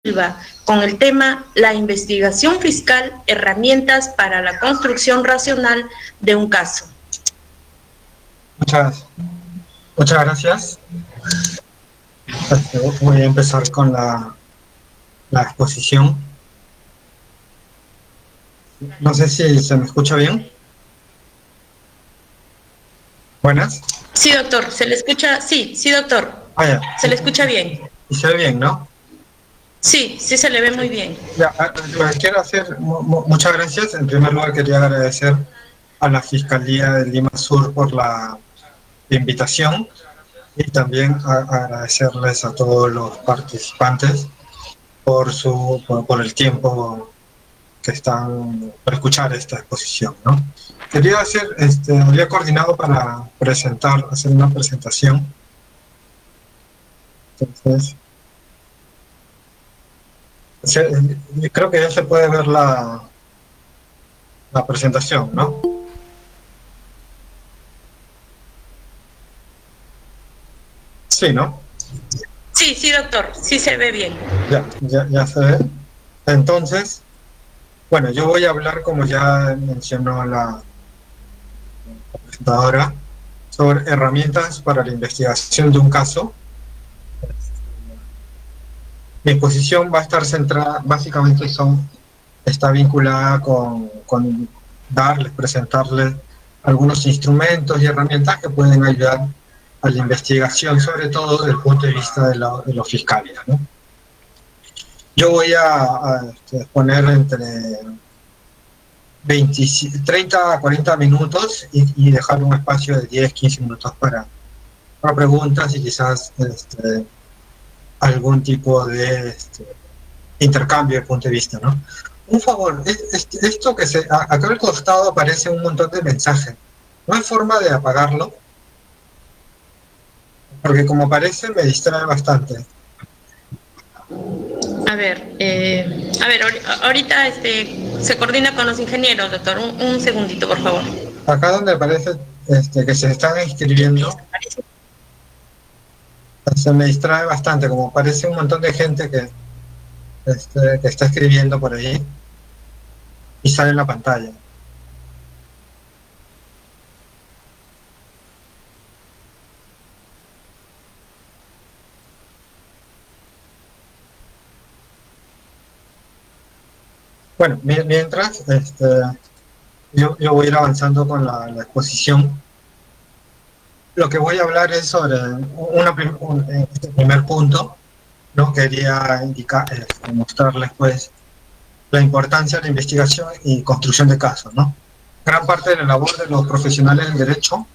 Silva con el tema La investigación fiscal, herramientas para la construcción racional de un caso. Muchas gracias. Voy a empezar con la exposición. No sé si se me escucha bien. Buenas. Sí, doctor, ¿se le escucha? Sí, doctor. Ya. Se le escucha bien. Y se ve bien, ¿no? Sí, se le ve muy bien. Ya, quiero hacer muchas gracias. En primer lugar, quería agradecer a la Fiscalía de Lima Sur por la invitación y también agradecerles a todos los participantes por el tiempo que están para escuchar esta exposición, ¿no? Había coordinado para hacer una presentación. Entonces, creo que ya se puede ver la presentación, ¿no? Sí, ¿no? Sí, doctor, sí se ve bien. Ya se ve. Entonces, bueno, yo voy a hablar, como ya mencionó la presentadora, sobre herramientas para la investigación de un caso. Mi exposición va a estar centrada, básicamente está vinculada con presentarles algunos instrumentos y herramientas que pueden ayudar a la investigación, sobre todo desde el punto de vista de los fiscales, ¿no? Yo voy a poner entre 30 a 40 minutos y dejar un espacio de 10-15 minutos para preguntas y quizás algún tipo de intercambio de punto de vista, ¿no? Un favor, esto acá al costado aparece un montón de mensajes. ¿No hay forma de apagarlo? Porque como aparece me distrae bastante. A ver, ahorita se coordina con los ingenieros, doctor. Un segundito, por favor. Acá donde aparece que se están inscribiendo, se me distrae bastante, como aparece un montón de gente que está escribiendo por ahí y sale en la pantalla. Bueno, mientras yo voy a ir avanzando con la exposición. Lo que voy a hablar es sobre este primer punto, ¿no? Quería mostrarles pues la importancia de la investigación y construcción de casos, ¿no? Gran parte de la labor de los profesionales del derecho,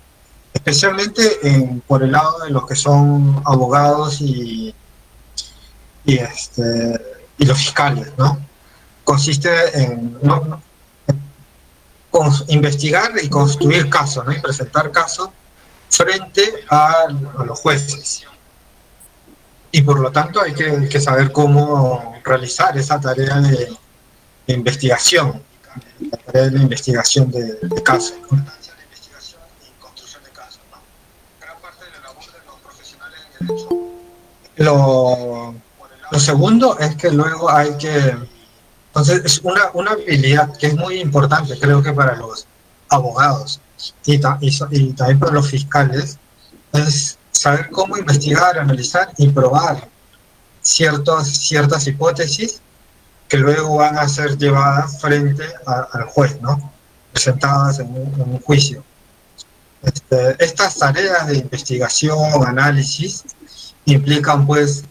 especialmente por el lado de los que son abogados y los fiscales, ¿no? Consiste en investigar y construir casos, ¿no? Y presentar casos frente a los jueces. Y por lo tanto hay que saber cómo realizar esa tarea de investigación, la tarea de investigación de casos, ¿no? Lo segundo es que luego hay que... Entonces es una habilidad que es muy importante, creo que para los abogados y también para los fiscales, es saber cómo investigar, analizar y probar ciertas hipótesis que luego van a ser llevadas frente al juez, ¿no? Presentadas en un juicio. Estas tareas de investigación, análisis, implican pues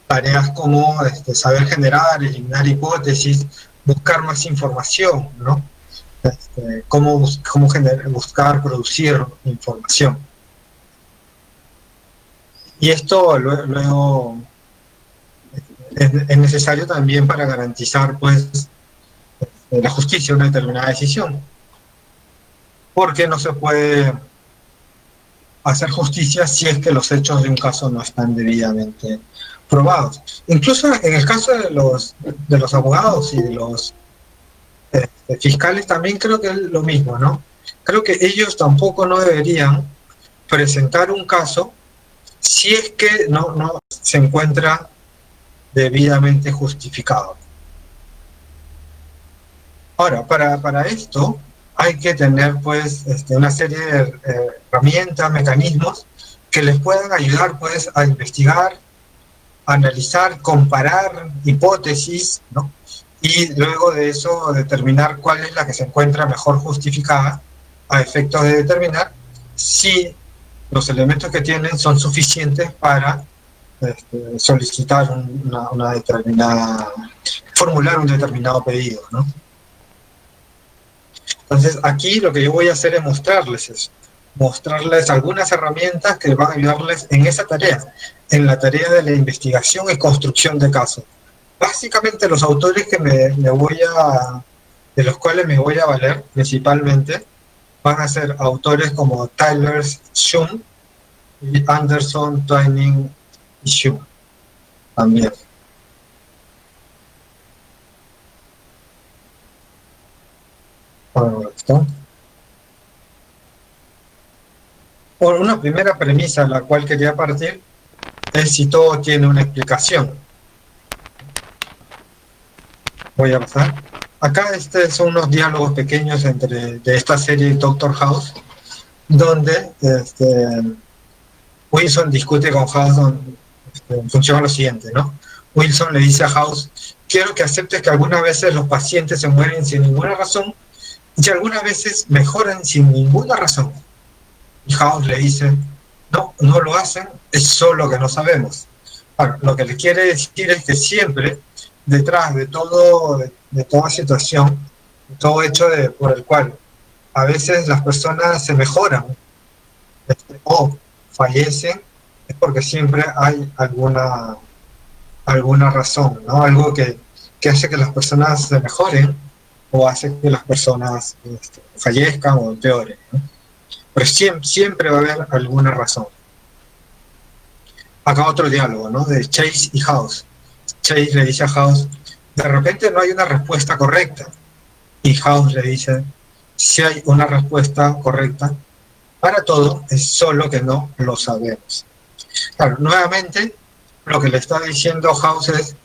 tareas como saber generar, eliminar hipótesis, buscar más información, ¿no? Cómo buscar, producir información. Y esto luego es necesario también para garantizar pues la justicia de una determinada decisión. Porque no se puede hacer justicia si es que los hechos de un caso no están debidamente probados. Incluso en el caso de los abogados y de los fiscales también creo que es lo mismo, ¿no? Creo que ellos tampoco no deberían presentar un caso si es que no se encuentra debidamente justificado. Ahora, para esto hay que tener pues una serie de herramientas, mecanismos que les puedan ayudar pues a investigar, analizar, comparar hipótesis, ¿no? Y luego de eso determinar cuál es la que se encuentra mejor justificada a efectos de determinar si los elementos que tienen son suficientes para solicitar una determinada, formular un determinado pedido, ¿no? Entonces aquí lo que yo voy a hacer es mostrarles eso, mostrarles algunas herramientas que van a ayudarles en esa tarea, en la tarea de la investigación y construcción de casos. Básicamente los autores que de los cuales me voy a valer principalmente van a ser autores como Tyler Shum y Anderson, Twining y Shum también. Por una primera premisa a la cual quería partir es si todo tiene una explicación. Voy a pasar. Acá son unos diálogos pequeños de esta serie Doctor House, donde Wilson discute con House en función a lo siguiente, ¿no? Wilson le dice a House: quiero que aceptes que algunas veces los pacientes se mueren sin ninguna razón y algunas veces mejoran sin ninguna razón. Y House le dice: no lo hacen, es solo que no sabemos. Bueno, lo que le quiere decir es que siempre detrás de toda situación, de todo hecho por el cual a veces las personas se mejoran o fallecen, es porque siempre hay alguna razón, ¿no? Algo que hace que las personas se mejoren o hace que las personas fallezcan o empeoren, ¿no? Pero siempre va a haber alguna razón. Acá otro diálogo, ¿no? De Chase y House. Chase le dice a House: de repente no hay una respuesta correcta. Y House le dice: si hay una respuesta correcta para todo, es solo que no lo sabemos. Claro, nuevamente, lo que le está diciendo House es: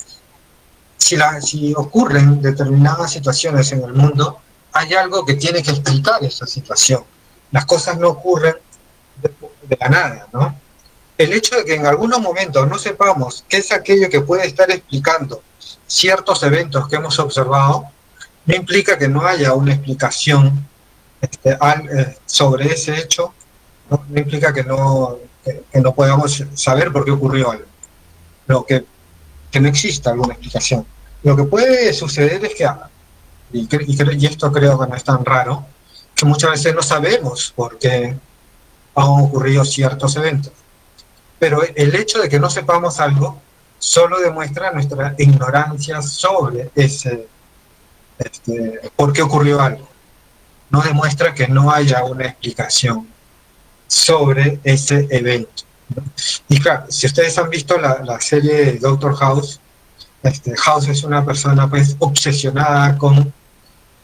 si ocurren determinadas situaciones en el mundo, hay algo que tiene que explicar esa situación. Las cosas no ocurren de la nada, ¿no? El hecho de que en algunos momentos no sepamos qué es aquello que puede estar explicando ciertos eventos que hemos observado, no implica que no haya una explicación sobre ese hecho, no implica que no podamos saber por qué ocurrió algo, que no exista alguna explicación. Lo que puede suceder es que, y esto creo que no es tan raro, que muchas veces no sabemos por qué han ocurrido ciertos eventos. Pero el hecho de que no sepamos algo solo demuestra nuestra ignorancia sobre por qué ocurrió algo. No demuestra que no haya una explicación sobre ese evento. Y claro, si ustedes han visto la serie de Doctor House, House es una persona pues obsesionada con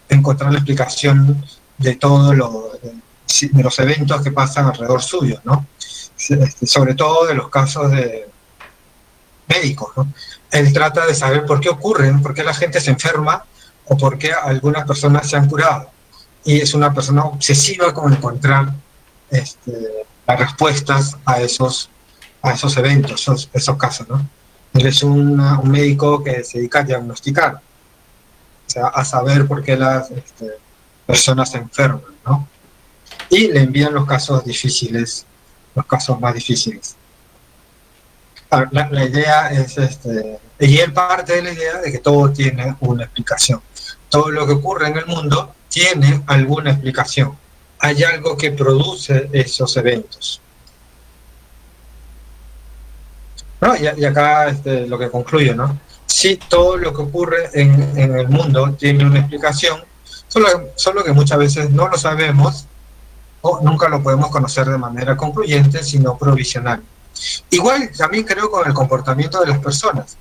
encontrar la explicación de todos los eventos que pasan alrededor suyo, ¿no? Sobre todo de los casos de médicos, ¿no? Él trata de saber por qué ocurren, por qué la gente se enferma o por qué algunas personas se han curado. Y es una persona obsesiva con encontrar las respuestas a esos eventos, esos casos, ¿no? Él es un médico que se dedica a diagnosticar, o sea, a saber por qué las personas se enferman, ¿no? Y le envían los casos difíciles, los casos más difíciles. La idea es, y él parte de la idea de que todo tiene una explicación. Todo lo que ocurre en el mundo tiene alguna explicación. Hay algo que produce esos eventos. ¿No? Y acá lo que concluyo, ¿no? Sí, todo lo que ocurre en el mundo tiene una explicación, solo que muchas veces no lo sabemos o nunca lo podemos conocer de manera concluyente, sino provisional. Igual también creo con el comportamiento de las personas.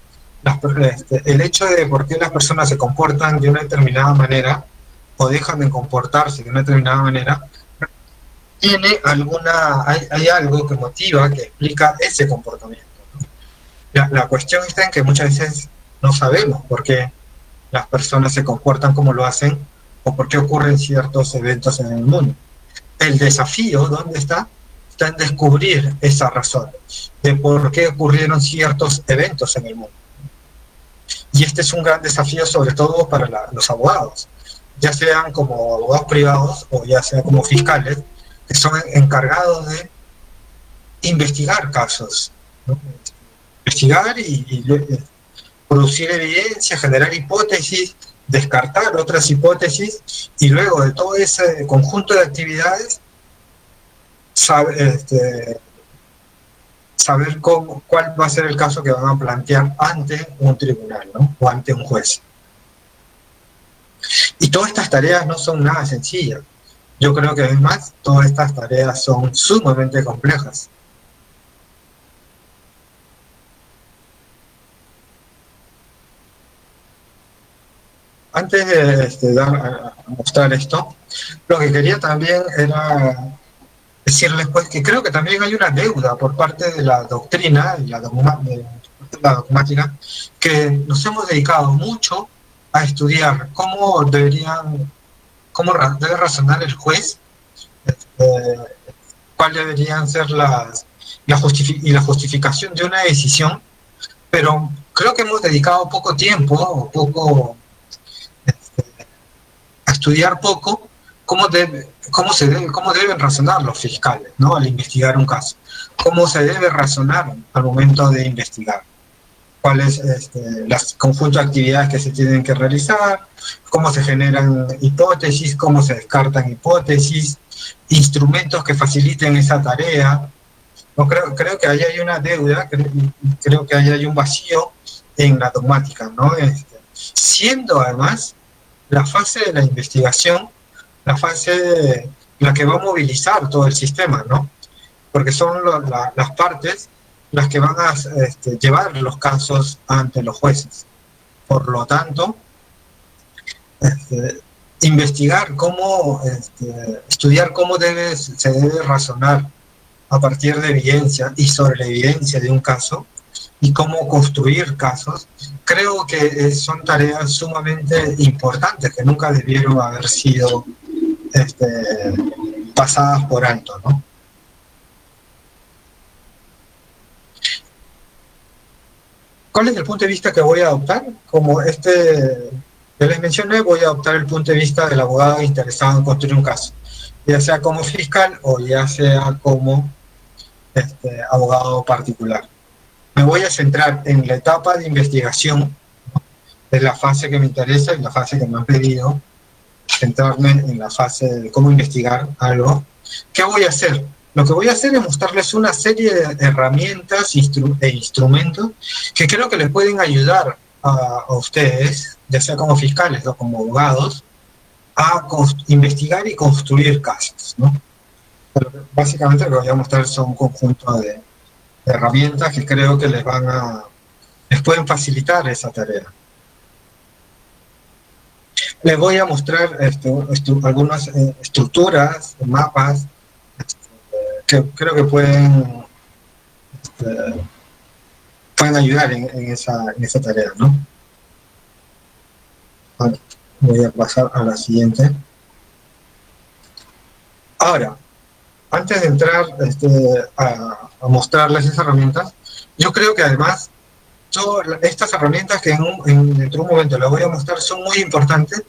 El hecho de por qué las personas se comportan de una determinada manera o dejan de comportarse de una determinada manera, hay algo que motiva, que explica ese comportamiento, ¿no? La cuestión está en que muchas veces no sabemos por qué las personas se comportan como lo hacen o por qué ocurren ciertos eventos en el mundo. El desafío, ¿dónde está? Está en descubrir esa razón de por qué ocurrieron ciertos eventos en el mundo. Y este es un gran desafío sobre todo para los abogados, ya sean como abogados privados o ya sean como fiscales, que son encargados de investigar casos, ¿no? Investigar y producir evidencia, generar hipótesis, descartar otras hipótesis y luego de todo ese conjunto de actividades saber cuál va a ser el caso que van a plantear ante un tribunal, ¿no? O ante un juez. Y todas estas tareas no son nada sencillas. Yo creo que además todas estas tareas son sumamente complejas. Antes de mostrar esto, lo que quería también era decirles pues que creo que también hay una deuda por parte de la doctrina y la dogmática, que nos hemos dedicado mucho a estudiar cómo debe razonar el juez, cuáles deberían ser la justificación de una decisión, pero creo que hemos dedicado poco tiempo a estudiar poco cómo deben razonar los fiscales, ¿no? Al investigar un caso, cómo se debe razonar al momento de investigar, cuáles las conjuntos de actividades que se tienen que realizar, cómo se generan hipótesis, cómo se descartan hipótesis, instrumentos que faciliten esa tarea. No, creo que ahí hay una deuda, creo que ahí hay un vacío en la dogmática, ¿no? Siendo además la fase de la investigación la fase la que va a movilizar todo el sistema, ¿no? Porque son las partes las que van a llevar los casos ante los jueces. Por lo tanto, investigar cómo, estudiar cómo se debe razonar a partir de evidencia y sobre la evidencia de un caso y cómo construir casos, creo que son tareas sumamente importantes que nunca debieron haber sido pasadas por alto, ¿no? ¿Cuál es el punto de vista que voy a adoptar? Como que les mencioné, voy a adoptar el punto de vista del abogado interesado en construir un caso, ya sea como fiscal o ya sea como abogado particular. Me voy a centrar en la etapa de investigación, ¿no? Es la fase que me interesa y la fase que me han pedido, centrarme en la fase de cómo investigar algo. ¿Qué voy a hacer? Lo que voy a hacer es mostrarles una serie de herramientas e instrumentos que creo que les pueden ayudar a ustedes, ya sea como fiscales o como abogados, a investigar y construir casos, ¿no? Pero básicamente lo que voy a mostrar son un conjunto de herramientas que creo que les pueden facilitar esa tarea. Les voy a mostrar algunas estructuras, mapas, que creo que pueden ayudar en esa tarea, ¿no? Voy a pasar a la siguiente. Ahora, antes de entrar a mostrarles esas herramientas, yo creo que además estas herramientas que dentro de un momento les voy a mostrar son muy importantes,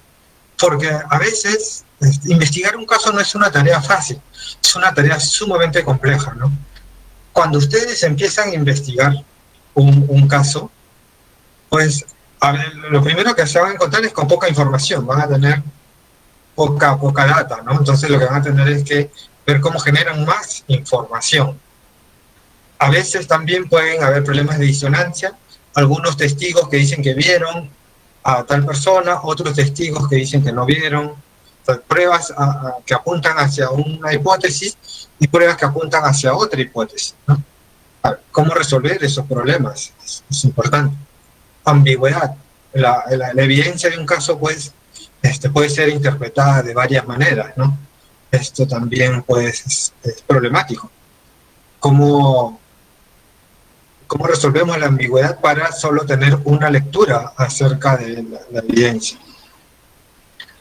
porque a veces investigar un caso no es una tarea fácil, es una tarea sumamente compleja, ¿no? Cuando ustedes empiezan a investigar un caso, pues lo primero que se van a encontrar es con poca información, van a tener poca data, ¿no? Entonces lo que van a tener es que ver cómo generan más información. A veces también pueden haber problemas de disonancia, algunos testigos que dicen que vieron a tal persona, otros testigos que dicen que no vieron, pruebas que apuntan hacia una hipótesis y pruebas que apuntan hacia otra hipótesis, ¿no? ¿Cómo resolver esos problemas? Es importante. Ambigüedad. La evidencia de un caso pues, puede ser interpretada de varias maneras, ¿no? Esto también pues, es problemático. Como cómo resolvemos la ambigüedad para solo tener una lectura acerca de la evidencia.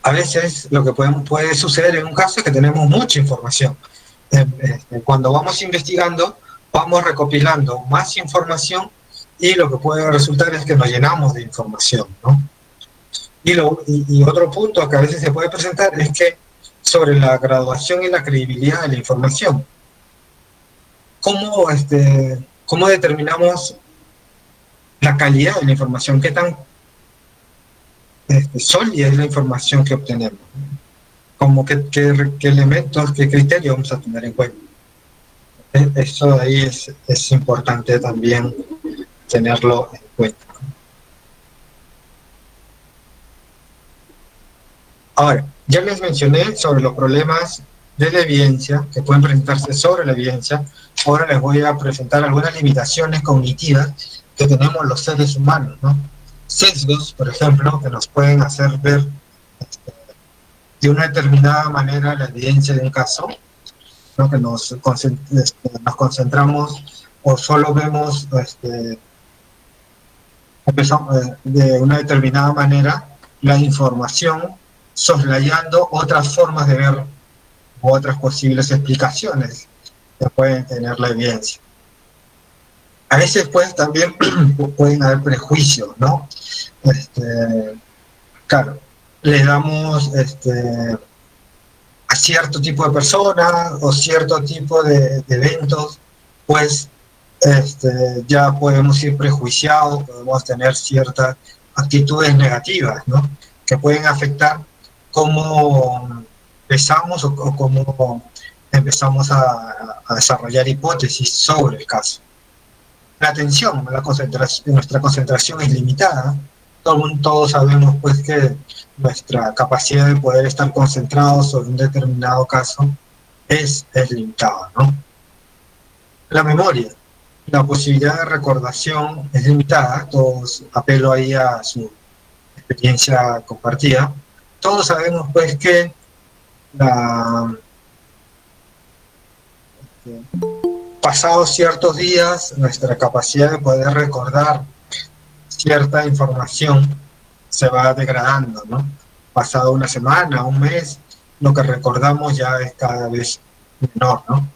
A veces lo que puede suceder en un caso es que tenemos mucha información. Cuando vamos investigando, vamos recopilando más información y lo que puede resultar es que nos llenamos de información, ¿no? Y otro punto que a veces se puede presentar es que sobre la graduación y la credibilidad de la información. ¿Cómo determinamos la calidad de la información? ¿Qué tan sólida es la información que obtenemos? Como qué elementos, qué criterios vamos a tener en cuenta. Eso de ahí es importante también tenerlo en cuenta. Ahora, ya les mencioné sobre los problemas de la evidencia que pueden presentarse sobre la evidencia. Ahora les voy a presentar algunas limitaciones cognitivas que tenemos los seres humanos, ¿no? Sesgos, por ejemplo, que nos pueden hacer ver de una determinada manera la evidencia de un caso, ¿no? Que nos concentramos o solo vemos de una determinada manera la información, soslayando otras formas de ver u otras posibles explicaciones que pueden tener la evidencia. A veces pues también pueden haber prejuicios, ¿no? Claro, le damos a cierto tipo de personas o cierto tipo de eventos, pues ya podemos ir prejuiciados, podemos tener ciertas actitudes negativas, ¿no? Que pueden afectar cómo empezamos o cómo empezamos a desarrollar hipótesis sobre el caso. La atención, nuestra concentración es limitada. Todos sabemos pues que nuestra capacidad de poder estar concentrados sobre un determinado caso es limitada, ¿no? La memoria, la posibilidad de recordación es limitada. Todos apelo ahí a su experiencia compartida. Todos sabemos pues que pasados ciertos días, nuestra capacidad de poder recordar cierta información se va degradando, ¿no? Pasado una semana, un mes, lo que recordamos ya es cada vez menor, ¿no?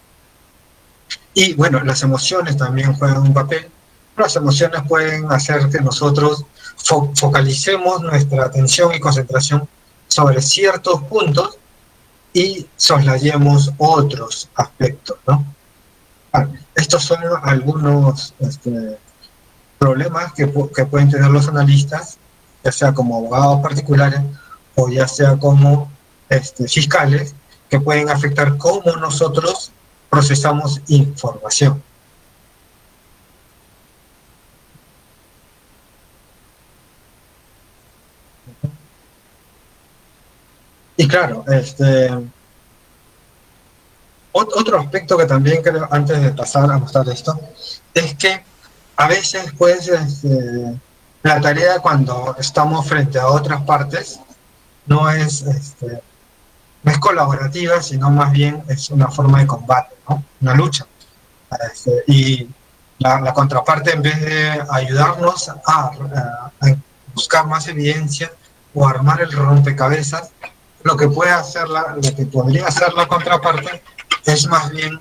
Y bueno, las emociones también juegan un papel. Las emociones pueden hacer que nosotros focalicemos nuestra atención y concentración sobre ciertos puntos y soslayemos otros aspectos, ¿no? Estos son algunos problemas que pueden tener los analistas, ya sea como abogados particulares o ya sea como fiscales, que pueden afectar cómo nosotros procesamos información. Y claro, otro aspecto que también creo, antes de pasar a mostrar esto, es que a veces pues la tarea cuando estamos frente a otras partes no es colaborativa, sino más bien es una forma de combate, ¿no? Una lucha. Y la contraparte, en vez de ayudarnos a buscar más evidencia o armar el rompecabezas, lo que podría hacer la contraparte es más bien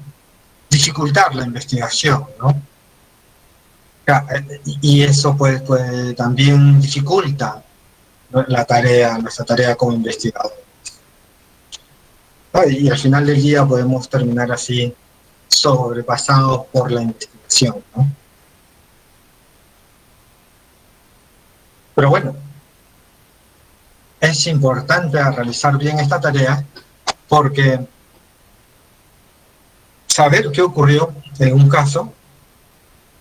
dificultar la investigación, ¿no? Y eso pues también dificulta nuestra tarea como investigador. Y al final del día podemos terminar así sobrepasados por la investigación, ¿no? Pero bueno, es importante realizar bien esta tarea porque saber qué ocurrió en un caso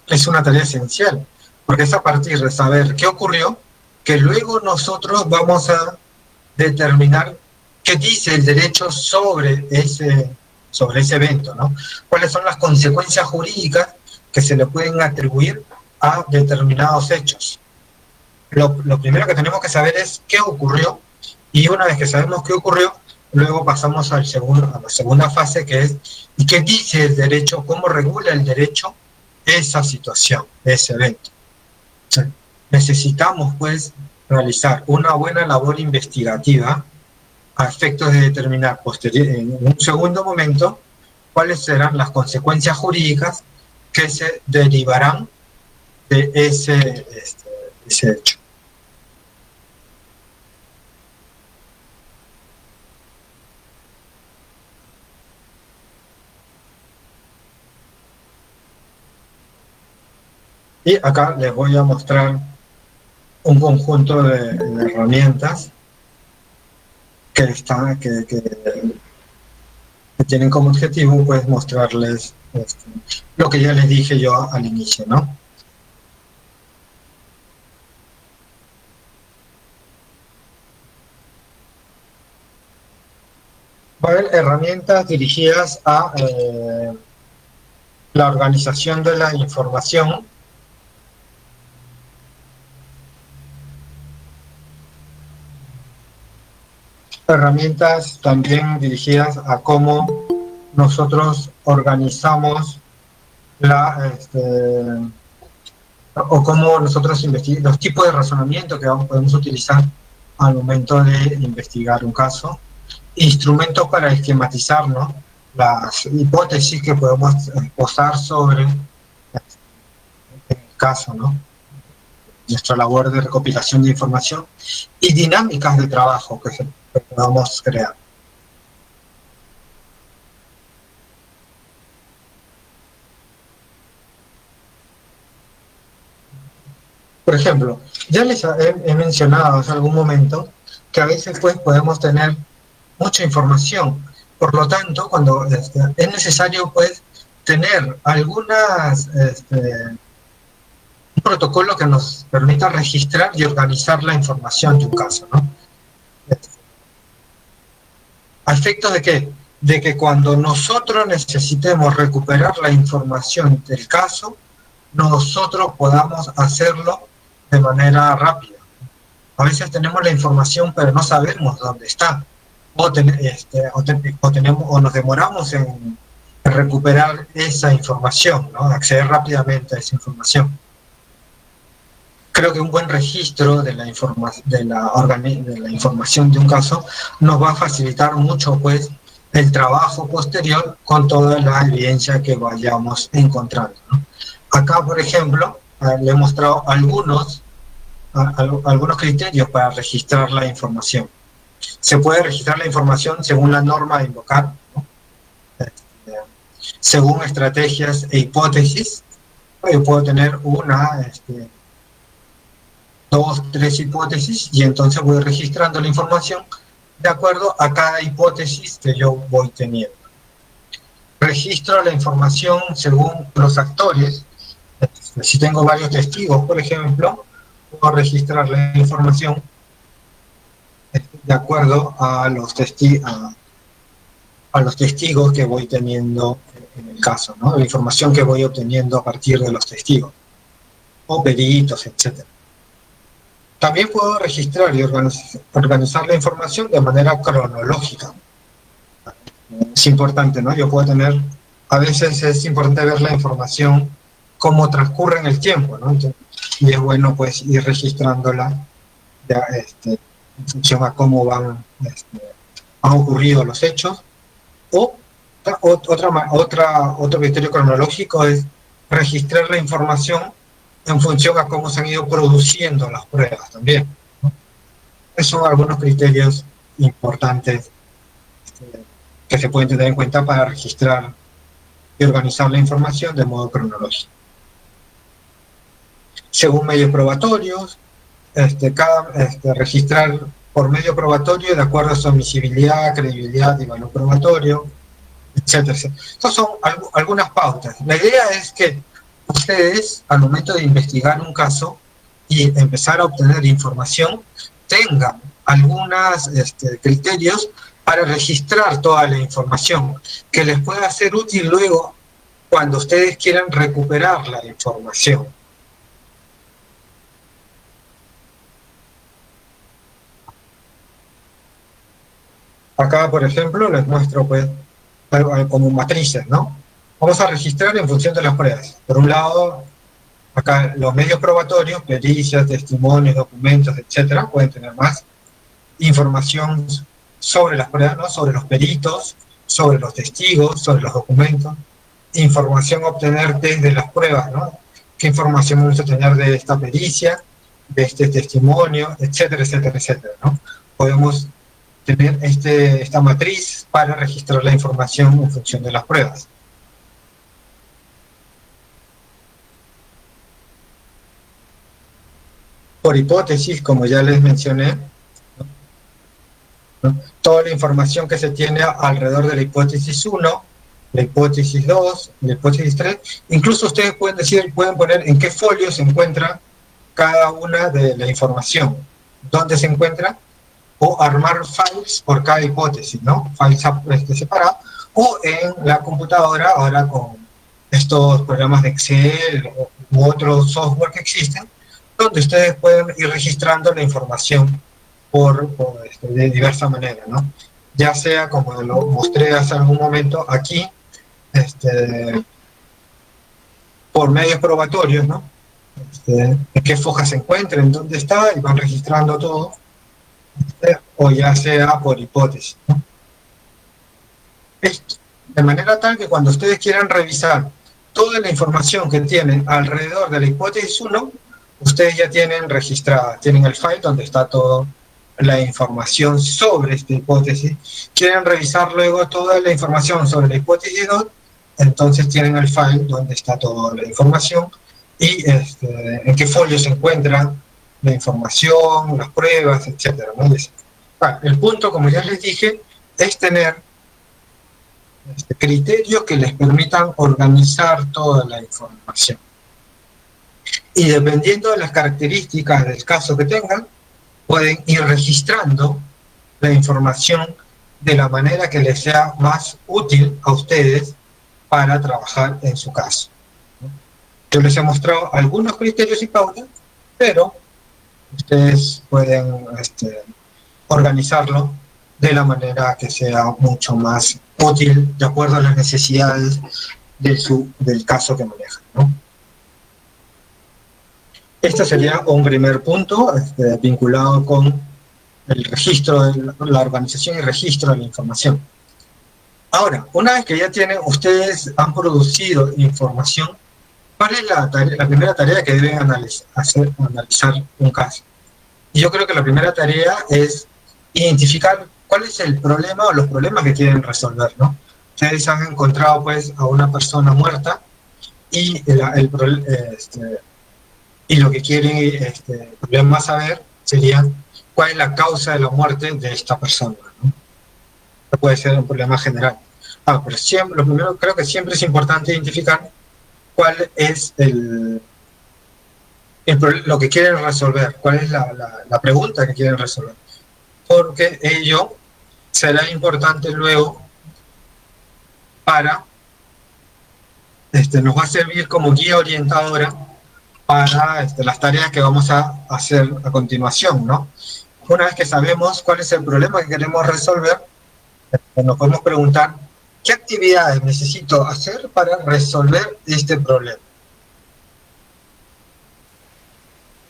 es una tarea esencial, porque es a partir de saber qué ocurrió que luego nosotros vamos a determinar qué dice el derecho sobre ese evento, ¿no? Cuáles son las consecuencias jurídicas que se le pueden atribuir a determinados hechos. Lo primero que tenemos que saber es qué ocurrió, y una vez que sabemos qué ocurrió, luego pasamos a la segunda fase, que es ¿y qué dice el derecho? ¿Cómo regula el derecho esa situación, ese evento. O sea, necesitamos pues realizar una buena labor investigativa a efectos de determinar en un segundo momento cuáles serán las consecuencias jurídicas que se derivarán de ese hecho. Y acá les voy a mostrar un conjunto de herramientas que tienen como objetivo pues mostrarles lo que ya les dije yo al inicio, ¿no? Va a haber herramientas dirigidas a la organización de la información, herramientas también dirigidas a cómo nosotros organizamos o cómo nosotros investigamos, los tipos de razonamiento que podemos utilizar al momento de investigar un caso, instrumentos para esquematizar, ¿no?, las hipótesis que podemos posar sobre el caso, ¿no?, nuestra labor de recopilación de información, y dinámicas de trabajo que podamos crear. Por ejemplo, ya les he mencionado hace algún momento que a veces pues podemos tener mucha información. Por lo tanto, cuando es necesario pues tener un protocolo que nos permita registrar y organizar la información de un caso, ¿no? ¿A efectos de qué? De que cuando nosotros necesitemos recuperar la información del caso, nosotros podamos hacerlo de manera rápida. A veces tenemos la información pero no sabemos dónde está, o nos demoramos en recuperar esa información, ¿no?, acceder rápidamente a esa información. Creo que un buen registro de la información de un caso nos va a facilitar mucho pues el trabajo posterior con toda la evidencia que vayamos encontrando, ¿no? Acá, por ejemplo, le he mostrado algunos criterios para registrar la información. Se puede registrar la información según la norma de invocar, ¿no?, según estrategias e hipótesis. Yo puedo tener dos, tres hipótesis, y entonces voy registrando la información de acuerdo a cada hipótesis que yo voy teniendo. Registro la información según los actores. Si tengo varios testigos, por ejemplo, puedo registrar la información de acuerdo a los testigos que voy teniendo en el caso, ¿no?, la información que voy obteniendo a partir de los testigos, o peritos, etc. También puedo registrar y organizar la información de manera cronológica. Es importante, ¿no? A veces es importante ver la información cómo transcurre en el tiempo, ¿no? Y es bueno pues ir registrándola en función a cómo han ocurrido los hechos. O otro criterio cronológico es registrar la información en función a cómo se han ido produciendo las pruebas también, ¿no? Esos son algunos criterios importantes que se pueden tener en cuenta para registrar y organizar la información de modo cronológico. Según medios probatorios, registrar por medio probatorio de acuerdo a su admisibilidad, credibilidad y valor probatorio, etc. Estas son algunas pautas. La idea es que ustedes, al momento de investigar un caso y empezar a obtener información, tengan algunos criterios para registrar toda la información que les pueda ser útil luego cuando ustedes quieran recuperar la información. Acá, por ejemplo, les muestro pues como matrices, ¿no? vamos a registrar en función de las pruebas. Por un lado, acá los medios probatorios, pericias, testimonios, documentos, etcétera, pueden tener más información sobre las pruebas, ¿no? Sobre los peritos, sobre los testigos, sobre los documentos, información a obtener desde las pruebas, ¿no? ¿Qué información vamos a tener de esta pericia, de este testimonio, etcétera, etcétera, etcétera, ¿no? Podemos tener esta matriz para registrar la información en función de las pruebas. Por hipótesis, como ya les mencioné, ¿no? Toda la información que se tiene alrededor de la hipótesis 1, la hipótesis 2, la hipótesis 3, incluso ustedes pueden poner en qué folio se encuentra cada una de la información, dónde se encuentra, o armar files por cada hipótesis, ¿no? Files separados, o en la computadora, ahora con estos programas de Excel u otros software que existen, donde ustedes pueden ir registrando la información de diversa manera, ¿no? Ya sea, como lo mostré hace algún momento, aquí, por medios probatorios, ¿no? En qué foja se encuentra, en dónde está, y van registrando todo, o ya sea por hipótesis, ¿no? Esto, de manera tal que cuando ustedes quieran revisar toda la información que tienen alrededor de la hipótesis 1, ustedes ya tienen registrada, tienen el file donde está toda la información sobre esta hipótesis. Quieren revisar luego toda la información sobre la hipótesis 2, entonces tienen el file donde está toda la información y en qué folio se encuentra la información, las pruebas, etcétera, ¿no? El punto, como ya les dije, es tener criterios que les permitan organizar toda la información. Y dependiendo de las características del caso que tengan, pueden ir registrando la información de la manera que les sea más útil a ustedes para trabajar en su caso. Yo les he mostrado algunos criterios y pautas, pero ustedes pueden organizarlo de la manera que sea mucho más útil de acuerdo a las necesidades del caso que manejan, ¿no? Este sería un primer punto vinculado con el registro, la organización y registro de la información. Ahora, una vez que ya ustedes han producido información, ¿cuál es la primera tarea que deben analizar un caso? Y yo creo que la primera tarea es identificar cuál es el problema o los problemas que quieren resolver, ¿no? Ustedes han encontrado, pues, a una persona muerta y y lo que quieren el problema saber sería cuál es la causa de la muerte de esta persona, ¿no? Puede ser un problema general. Pero siempre, lo primero, creo que siempre es importante identificar cuál es lo que quieren resolver, cuál es la pregunta que quieren resolver, porque ello será importante luego para, nos va a servir como guía orientadora para las tareas que vamos a hacer a continuación, ¿no? Una vez que sabemos cuál es el problema que queremos resolver, nos podemos preguntar, ¿qué actividades necesito hacer para resolver este problema?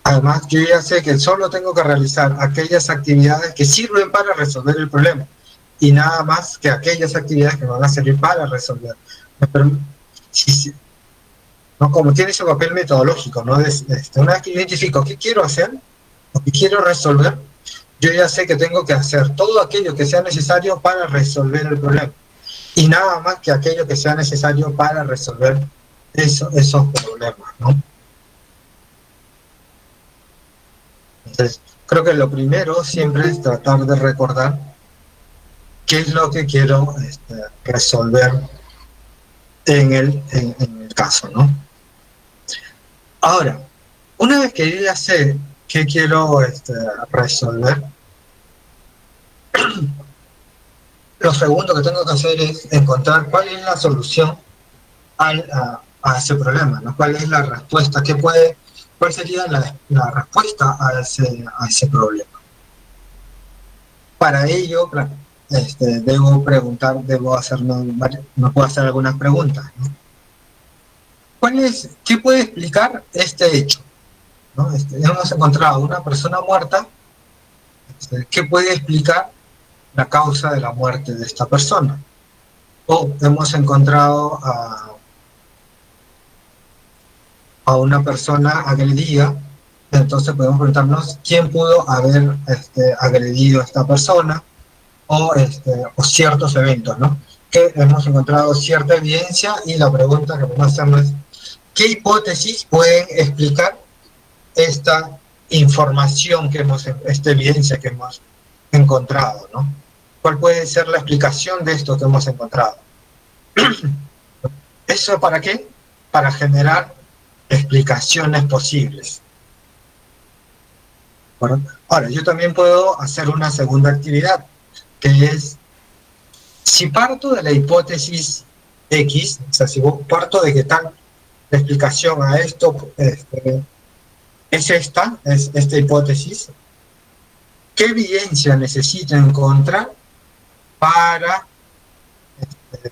Además, yo ya sé que solo tengo que realizar aquellas actividades que sirven para resolver el problema, y nada más que aquellas actividades que van a servir para resolver. ¿No? Como tiene ese papel metodológico, ¿no? Una vez que identifico qué quiero hacer, o qué quiero resolver, yo ya sé que tengo que hacer todo aquello que sea necesario para resolver el problema, y nada más que aquello que sea necesario para resolver esos problemas, ¿no? Entonces, creo que lo primero siempre es tratar de recordar qué es lo que quiero resolver en el caso, ¿no? Ahora, una vez que yo ya sé qué quiero resolver, lo segundo que tengo que hacer es encontrar cuál es la solución a ese problema, ¿no? ¿Cuál es la respuesta? ¿Cuál sería la respuesta a ese problema? Para ello, debo preguntar, me puedo hacer algunas preguntas, ¿no? ¿Qué puede explicar este hecho? ¿No? Hemos encontrado una persona muerta, ¿qué puede explicar la causa de la muerte de esta persona? O hemos encontrado a una persona agredida, entonces podemos preguntarnos quién pudo haber agredido a esta persona, o ciertos eventos, ¿no? Que hemos encontrado cierta evidencia, y la pregunta que podemos hacernos es ¿qué hipótesis pueden explicar esta información esta evidencia que hemos encontrado, ¿no? ¿Cuál puede ser la explicación de esto que hemos encontrado? ¿Eso para qué? Para generar explicaciones posibles. Bueno, ahora, yo también puedo hacer una segunda actividad, que es, si parto de la hipótesis X, o sea, si parto de que tal explicación a esto es esta hipótesis, ¿qué evidencia necesito encontrar para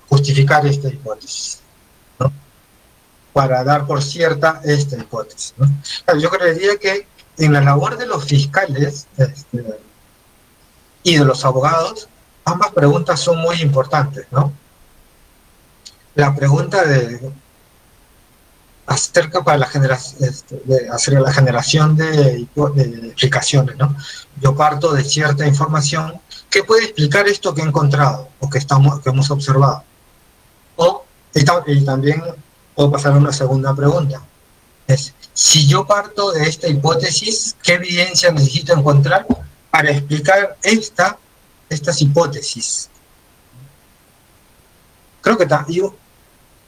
justificar esta hipótesis, ¿no? Para dar por cierta esta hipótesis, ¿no? Yo creería que en la labor de los fiscales y de los abogados, ambas preguntas son muy importantes, ¿no? La pregunta acerca para la generación de explicaciones, ¿no? Yo parto de cierta información que puede explicar esto que he encontrado o que hemos observado. Y también puedo pasar a una segunda pregunta. Si yo parto de esta hipótesis, ¿qué evidencia necesito encontrar para explicar estas hipótesis? Creo que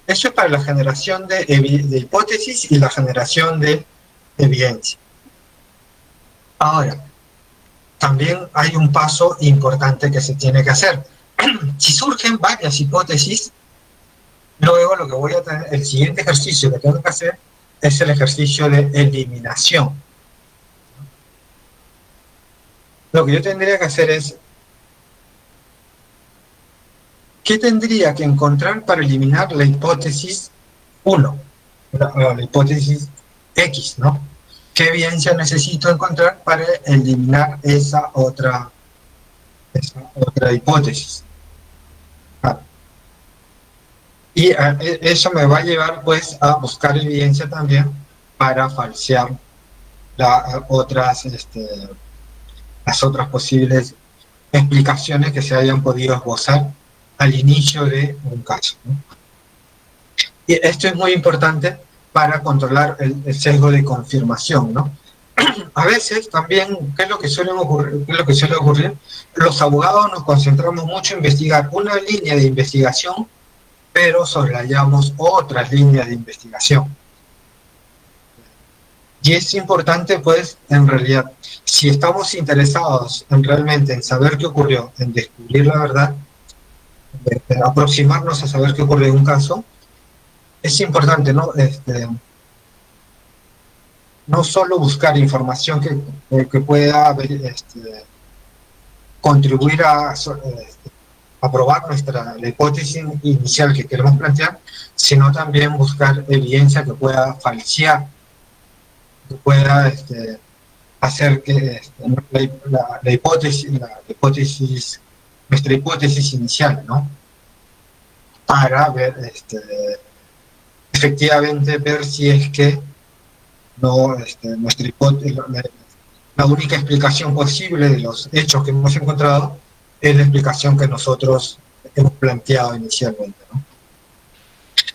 eso es para la generación de hipótesis y la generación de evidencia. Ahora, también hay un paso importante que se tiene que hacer. Si surgen varias hipótesis, luego lo que voy a tener, el siguiente ejercicio que tengo que hacer es el ejercicio de eliminación. Lo que yo tendría que hacer es, ¿qué tendría que encontrar para eliminar la hipótesis 1? La hipótesis X, ¿no? ¿Qué evidencia necesito encontrar para eliminar esa otra hipótesis? Y eso me va a llevar, pues, a buscar evidencia también para falsear las otras posibles explicaciones que se hayan podido esbozar al inicio de un caso, ¿no? Y esto es muy importante para controlar el sesgo de confirmación, ¿no? A veces también, ¿qué es lo que suele ocurrir? Los abogados nos concentramos mucho en investigar una línea de investigación, pero soslayamos otras líneas de investigación. Y es importante, pues, en realidad, si estamos interesados realmente en saber qué ocurrió, en descubrir la verdad, aproximarnos a saber qué ocurrió en un caso, es importante, ¿no? No solo buscar información que pueda contribuir a probar la hipótesis inicial que queremos plantear, sino también buscar evidencia que pueda falsear, que pueda hacer que nuestra hipótesis inicial, ¿no? Para ver, efectivamente, ver si es que nuestra hipótesis, la única explicación posible de los hechos que hemos encontrado es la explicación que nosotros hemos planteado inicialmente, ¿no?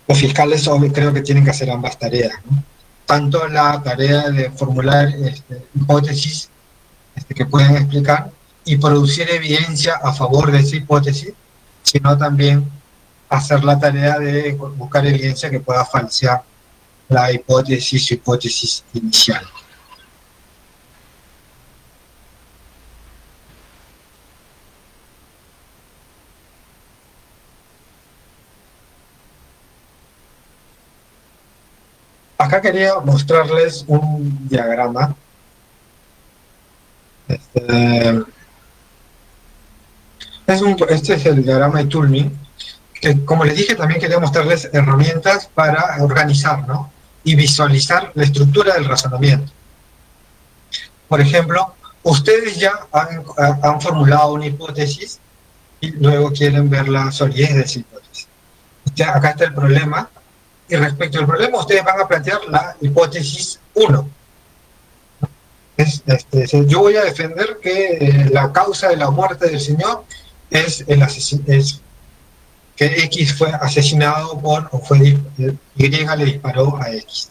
Los fiscales creo que tienen que hacer ambas tareas, ¿no? Tanto la tarea de formular hipótesis que pueden explicar y producir evidencia a favor de esa hipótesis, sino también hacer la tarea de buscar evidencia que pueda falsear la hipótesis inicial. Acá quería mostrarles un diagrama. Este es el diagrama de Turing, que como les dije también quería mostrarles herramientas para organizar, ¿no? Y visualizar la estructura del razonamiento. Por ejemplo, ustedes ya han formulado una hipótesis y luego quieren ver la solidez de esa hipótesis. Acá está el problema, y respecto al problema ustedes van a plantear la hipótesis 1. Yo voy a defender que la causa de la muerte del Señor es que X fue asesinado Y le disparó a X.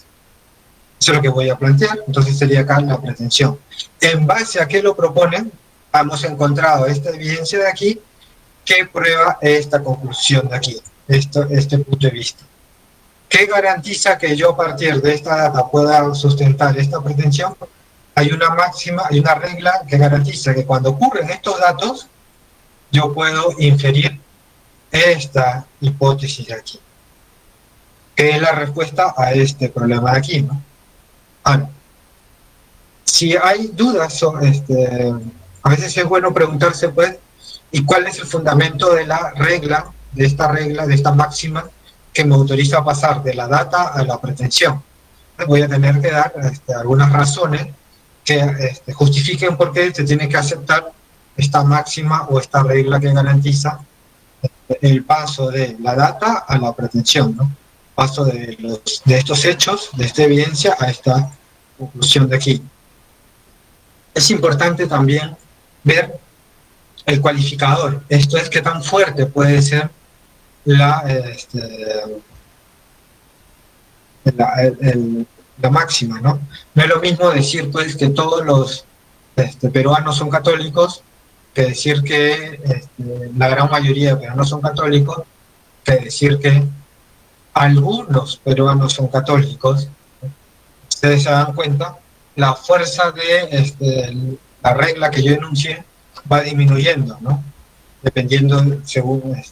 Eso es lo que voy a plantear, entonces sería acá la pretensión. En base a qué lo proponen, hemos encontrado esta evidencia de aquí que prueba esta conclusión de aquí, este punto de vista. ¿Qué garantiza que yo a partir de esta data pueda sustentar esta pretensión? Hay una máxima, hay una regla que garantiza que cuando ocurren estos datos, yo puedo inferir esta hipótesis de aquí, que es la respuesta a este problema de aquí, ¿no? Ahora, si hay dudas sobre a veces es bueno preguntarse, pues, ¿y cuál es el fundamento de la regla, de esta máxima que me autoriza a pasar de la data a la pretensión? Voy a tener que dar algunas razones que justifiquen por qué se tiene que aceptar esta máxima o esta regla que garantiza el paso de la data a la pretensión, ¿no? Paso de estos hechos, de esta evidencia, a esta conclusión de aquí. Es importante también ver el cualificador. Esto es qué tan fuerte puede ser la máxima, ¿no? No es lo mismo decir, pues, que todos los peruanos son católicos, que decir que la gran mayoría de peruanos son católicos, que decir que algunos peruanos son católicos. Ustedes se dan cuenta, la fuerza de la regla que yo enuncié va disminuyendo, ¿no? Dependiendo según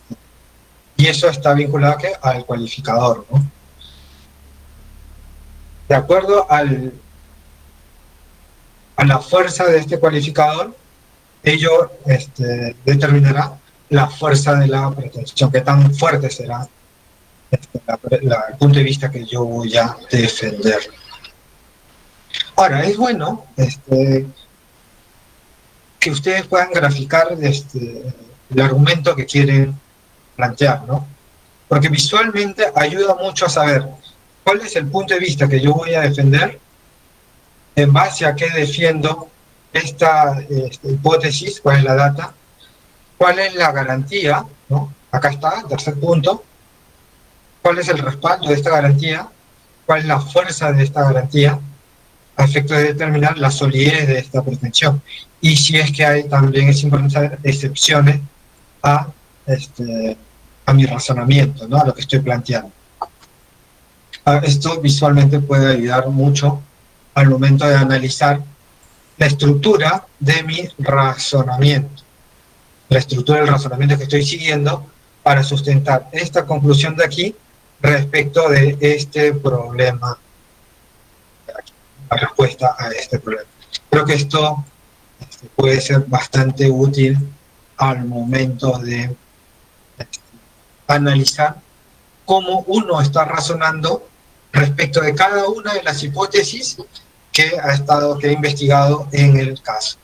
y eso está vinculado al cualificador, ¿no? De acuerdo a la fuerza de este cualificador, ello determinará la fuerza de la pretensión, qué tan fuerte será el punto de vista que yo voy a defender. Ahora, es bueno que ustedes puedan graficar el argumento que quieren plantear, ¿no? Porque visualmente ayuda mucho a saber cuál es el punto de vista que yo voy a defender, en base a qué defiendo esta hipótesis, cuál es la data, cuál es la garantía, ¿no? Acá está, tercer punto, cuál es el respaldo de esta garantía, cuál es la fuerza de esta garantía, a efecto de determinar la solidez de esta pretensión. Y si es que hay, también es importante saber excepciones a mi razonamiento, ¿no? A lo que estoy planteando. Esto visualmente puede ayudar mucho al momento de analizar la estructura de mi razonamiento, la estructura del razonamiento que estoy siguiendo para sustentar esta conclusión de aquí respecto de este problema, la respuesta a este problema. Creo que esto puede ser bastante útil al momento de analizar cómo uno está razonando respecto de cada una de las hipótesis que ha investigado en el caso.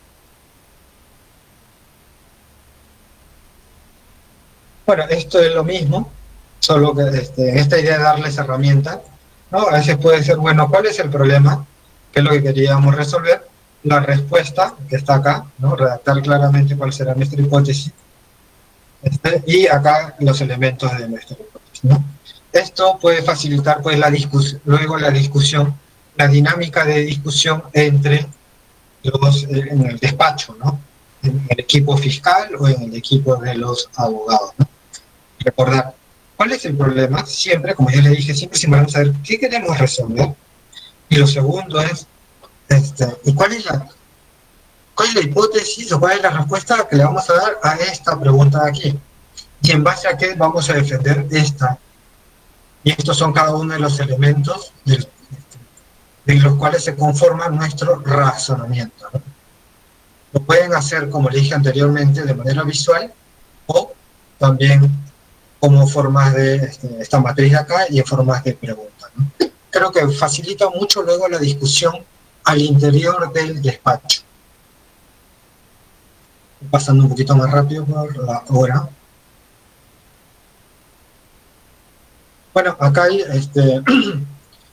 Bueno, esto es lo mismo, solo que en esta idea de darles herramientas, ¿no? A veces puede ser, bueno, ¿cuál es el problema? ¿Qué es lo que queríamos resolver? La respuesta, que está acá, ¿no? Redactar claramente cuál será nuestra hipótesis. Y acá los elementos de nuestra hipótesis, ¿no? Esto puede facilitar, pues, luego la discusión, la dinámica de discusión entre en el despacho, ¿no? En el equipo fiscal o en el equipo de los abogados, ¿no? Recordar, ¿cuál es el problema? Siempre, como ya les dije, siempre vamos a saber qué queremos resolver. Y lo segundo es, ¿y cuál es la hipótesis o cuál es la respuesta que le vamos a dar a esta pregunta de aquí? Y en base a qué vamos a defender esta. Y estos son cada uno de los elementos de los cuales se conforma nuestro razonamiento, ¿no? Lo pueden hacer, como le dije anteriormente, de manera visual, también como formas de esta matriz de acá y en formas de pregunta, ¿no? Creo que facilita mucho luego la discusión al interior del despacho. Pasando un poquito más rápido por la hora. Bueno, acá hay,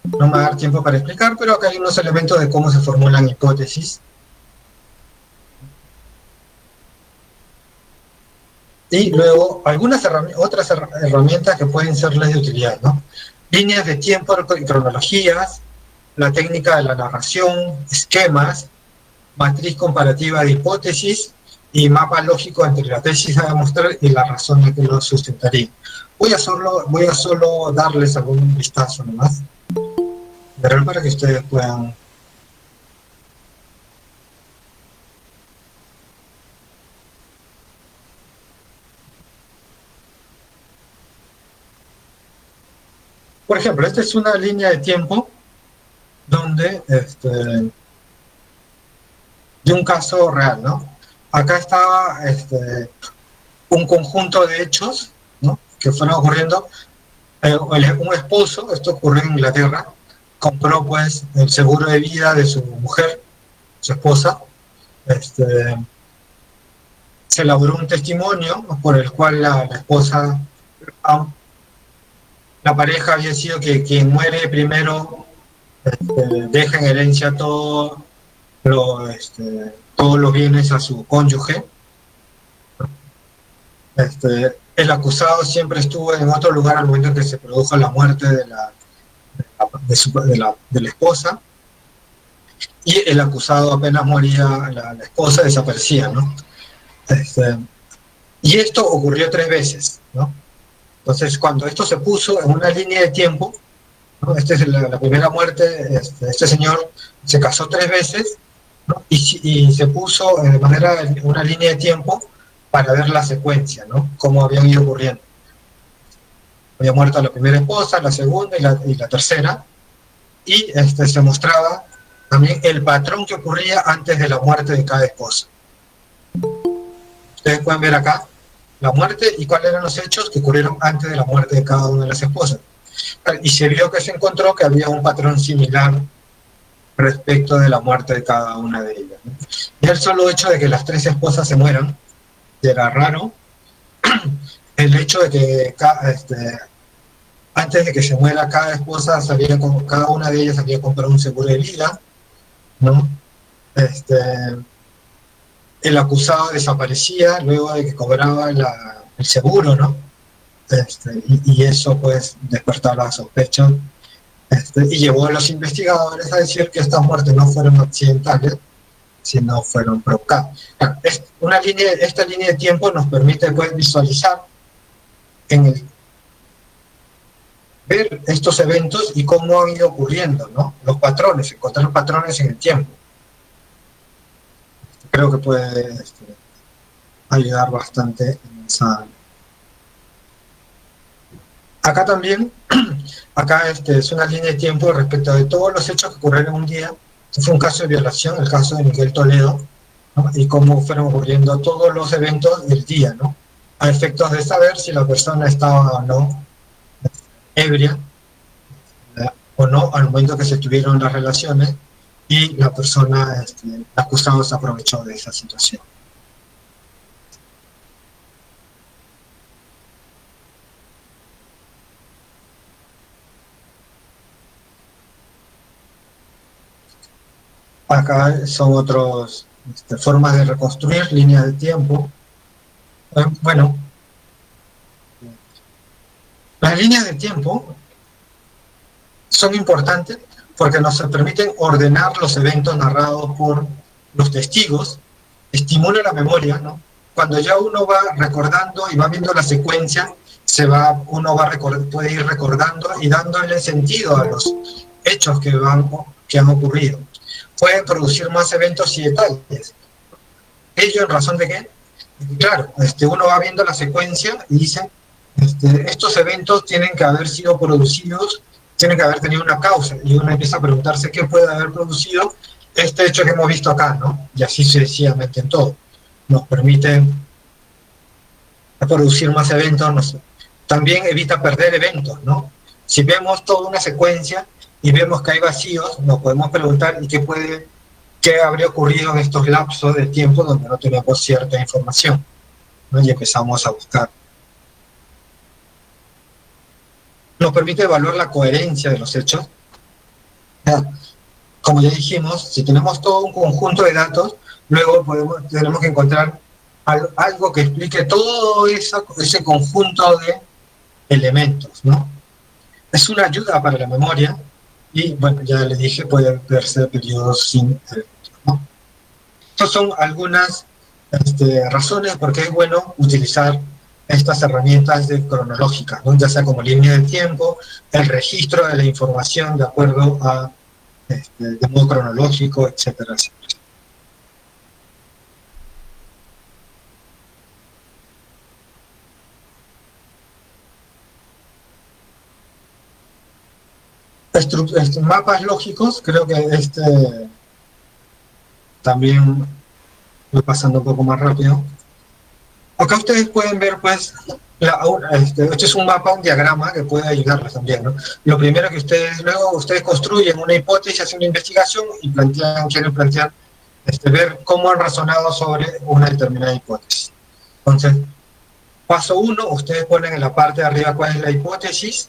no me va a dar tiempo para explicar, pero acá hay unos elementos de cómo se formulan hipótesis. Y luego algunas otras herramientas que pueden serles de utilidad, ¿no? Líneas de tiempo y cronologías, la técnica de la narración, esquemas, matriz comparativa de hipótesis y mapa lógico entre la tesis a demostrar y las razones que lo sustentarían. Voy a solo darles algún vistazo nomás, pero para que ustedes puedan... Por ejemplo, esta es una línea de tiempo donde, de un caso real, ¿no? Acá estaba un conjunto de hechos, ¿no?, que fueron ocurriendo. Un esposo, esto ocurrió en Inglaterra, compró pues el seguro de vida de su mujer, su esposa. Se elaboró un testimonio por el cual la esposa, la pareja había sido que quien muere primero deja en herencia todos los bienes a su cónyuge. El acusado siempre estuvo en otro lugar al momento en que se produjo la muerte de la esposa, y el acusado apenas moría, la esposa desaparecía, ¿no? Y esto ocurrió 3 veces, ¿no? Entonces, cuando esto se puso en una línea de tiempo, ¿no? Esta es la primera muerte, este señor se casó 3 veces, ¿no? Y se puso de manera en una línea de tiempo para ver la secuencia, ¿no?, cómo habían ido ocurriendo. Había muerto la primera esposa, la segunda y la tercera, y se mostraba también el patrón que ocurría antes de la muerte de cada esposa. Ustedes pueden ver acá la muerte y cuáles eran los hechos que ocurrieron antes de la muerte de cada una de las esposas. Y se vio que se encontró que había un patrón similar respecto de la muerte de cada una de ellas, ¿no? Y el solo hecho de que las 3 esposas se mueran era raro. El hecho de que antes de que se muera cada esposa, cada una de ellas había comprado un seguro de vida, ¿no? El acusado desaparecía luego de que cobraba el seguro, ¿no? Y eso pues despertó la sospecha, y llevó a los investigadores a decir que estas muertes no fueron accidentales, sino fueron provocadas. Claro, esta línea de tiempo nos permite pues visualizar, ver estos eventos y cómo han ido ocurriendo, ¿no? Los patrones, encontrar patrones en el tiempo. Creo que puede ayudar bastante en esa... Acá también, acá es una línea de tiempo respecto de todos los hechos que ocurrieron un día. Este fue un caso de violación, el caso de Miguel Toledo, ¿no?, y cómo fueron ocurriendo todos los eventos del día, ¿no?, a efectos de saber si la persona estaba o no ebria, o no, al momento que se tuvieron las relaciones, y la persona, el acusado, se aprovechó de esa situación. Acá son otras formas de reconstruir líneas de tiempo. Bueno, las líneas de tiempo son importantes porque nos permiten ordenar los eventos narrados por los testigos, estimula la memoria, ¿no? Cuando ya uno va recordando y va viendo la secuencia, puede ir recordando y dándole sentido a los hechos que han ocurrido. Puede producir más eventos y detalles. ¿Ello en razón de qué? Claro, uno va viendo la secuencia y dice, estos eventos tienen que haber sido producidos, tienen que haber tenido una causa, y uno empieza a preguntarse qué puede haber producido este hecho que hemos visto acá, ¿no? Y así sucesivamente en todo. Nos permite producir más eventos, también evita perder eventos, ¿no? Si vemos toda una secuencia y vemos que hay vacíos, nos podemos preguntar qué habría ocurrido en estos lapsos de tiempo donde no teníamos cierta información, ¿no? Y empezamos a buscar. Nos permite evaluar la coherencia de los hechos. Como ya dijimos, si tenemos todo un conjunto de datos, luego tenemos que encontrar algo que explique todo ese conjunto de elementos, ¿no? Es una ayuda para la memoria y, bueno, ya les dije, puede verse periodos sin elementos, ¿no? Estas son algunas razones por qué es bueno utilizar estas herramientas cronológicas, ¿no? Ya sea como línea de tiempo, el registro de la información de acuerdo a de modo cronológico, etcétera, etcétera. Mapas lógicos, creo que también voy pasando un poco más rápido. Acá ustedes pueden ver, pues, este es un mapa, un diagrama que puede ayudarles también, ¿no? Lo primero que luego ustedes construyen una hipótesis, hacen una investigación y quieren plantear, ver cómo han razonado sobre una determinada hipótesis. Entonces, paso 1, ustedes ponen en la parte de arriba cuál es la hipótesis.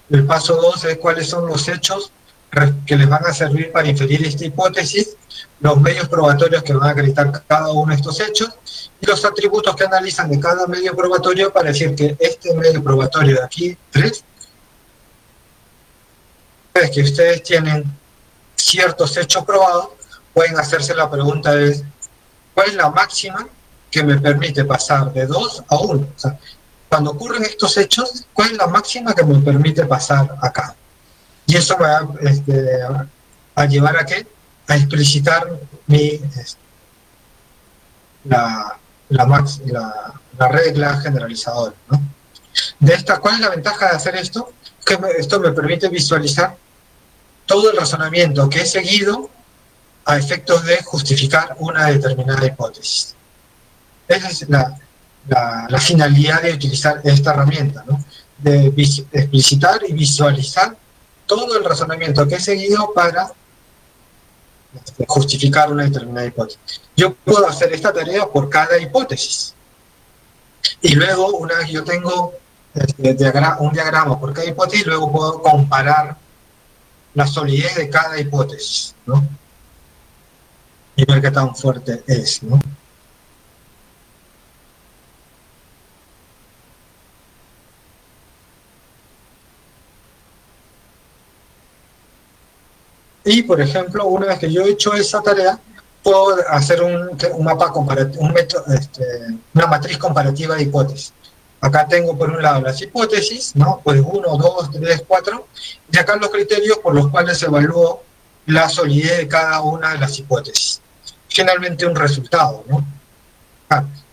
El paso 2 es cuáles son los hechos que les van a servir para inferir esta hipótesis, los medios probatorios que van a acreditar cada uno de estos hechos, y los atributos que analizan de cada medio probatorio para decir que este medio probatorio de aquí, 3, es que ustedes tienen ciertos hechos probados, pueden hacerse la pregunta de ¿cuál es la máxima que me permite pasar de 2 a 1? O sea, cuando ocurren estos hechos, ¿cuál es la máxima que me permite pasar acá? Y eso me va a llevar a ¿qué? A explicitar la regla generalizadora, ¿no? ¿Cuál es la ventaja de hacer esto? Que esto me permite visualizar todo el razonamiento que he seguido a efectos de justificar una determinada hipótesis. Esa es la finalidad de utilizar esta herramienta, ¿no? De explicitar y visualizar todo el razonamiento que he seguido para justificar una determinada hipótesis. Yo puedo hacer esta tarea por cada hipótesis. Y luego, una vez yo tengo un diagrama por cada hipótesis, luego puedo comparar la solidez de cada hipótesis, ¿no? Y ver qué tan fuerte es, ¿no? Y, por ejemplo, una vez que yo he hecho esa tarea, puedo hacer un mapa comparativo, una matriz comparativa de hipótesis. Acá tengo, por un lado, las hipótesis, ¿no? Pues 1, 2, 3, 4, y acá los criterios por los cuales evalúo la solidez de cada una de las hipótesis. Finalmente, un resultado, ¿no?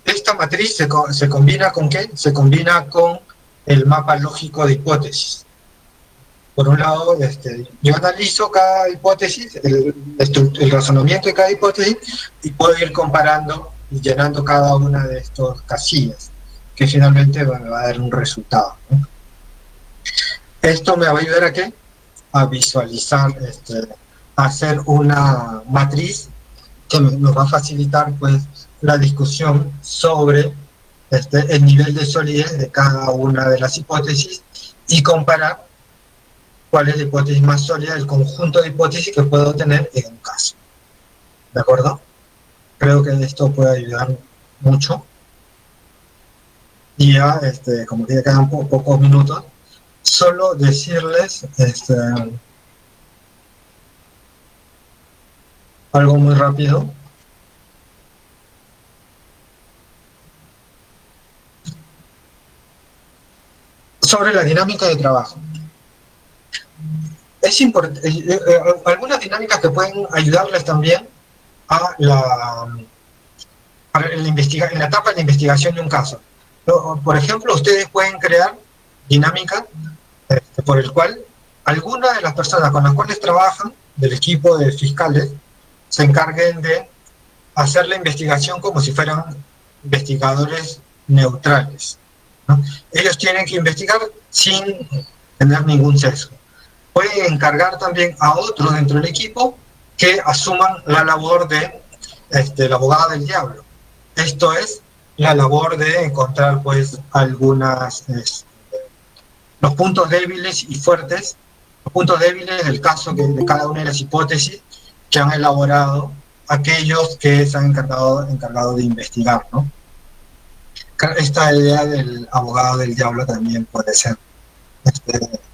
Esta matriz se combina ¿con qué? Se combina con el mapa lógico de hipótesis. Por un lado, yo analizo cada hipótesis, el razonamiento de cada hipótesis, y puedo ir comparando y llenando cada una de estas casillas, que finalmente me va a dar un resultado, ¿no? Esto me va a ayudar ¿a qué? A visualizar, a hacer una matriz que nos va a facilitar, pues, la discusión sobre el nivel de solidez de cada una de las hipótesis y comparar cuál es la hipótesis más sólida del conjunto de hipótesis que puedo tener en un caso. ¿De acuerdo? Creo que esto puede ayudar mucho. Y ya, como que ya quedan pocos minutos, solo decirles algo muy rápido. Sobre la dinámica de trabajo. Es importante, algunas dinámicas que pueden ayudarles también en la etapa de investigación de un caso. Por ejemplo, ustedes pueden crear dinámicas por el cual algunas de las personas con las cuales trabajan, del equipo de fiscales, se encarguen de hacer la investigación como si fueran investigadores neutrales, ¿no? Ellos tienen que investigar sin tener ningún sesgo. Pueden encargar también a otros dentro del equipo que asuman la labor de la abogada del diablo. Esto es la labor de encontrar pues los puntos débiles y fuertes, los puntos débiles del caso de cada una de las hipótesis que han elaborado aquellos que se han encargado de investigar, ¿no? Esta idea del abogado del diablo también puede ser.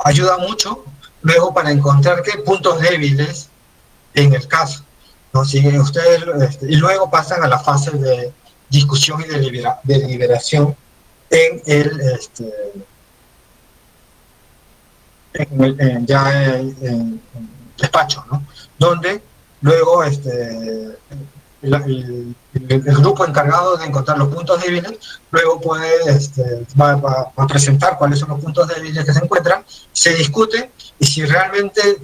Ayuda mucho luego para encontrar qué puntos débiles en el caso, ¿no? Si ustedes, y luego pasan a la fase de discusión y deliberación en el despacho, ¿no? Donde luego el grupo encargado de encontrar los puntos débiles luego va a presentar cuáles son los puntos débiles que se encuentran, se discute, y si realmente